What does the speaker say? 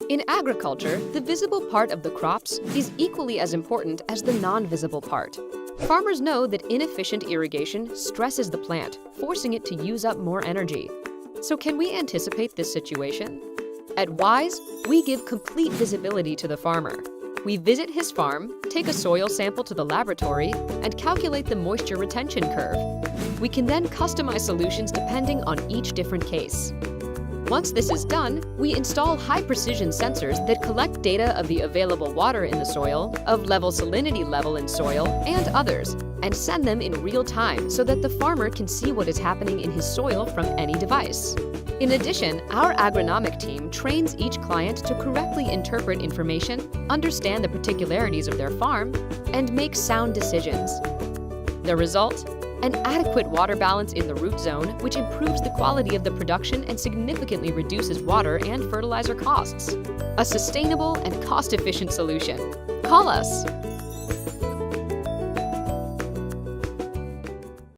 In agriculture, the visible part of the crops is equally as important as the non-visible part. Farmers know that inefficient irrigation stresses the plant, forcing it to use up more energy. So can we anticipate this situation? At Wise, we give complete visibility to the farmer. We visit his farm, take a soil sample to the laboratory, and calculate the moisture retention curve. We can then customize solutions depending on each different case. Once this is done, we install high-precision sensors that collect data of the available water in the soil, of salinity level in soil, and others, and send them in real time so that the farmer can see what is happening in his soil from any device. In addition, our agronomic team trains each client to correctly interpret information, understand the particularities of their farm, and make sound decisions. The result? An adequate water balance in the root zone, which improves the quality of the production and significantly reduces water and fertilizer costs. A sustainable and cost-efficient solution. Call us!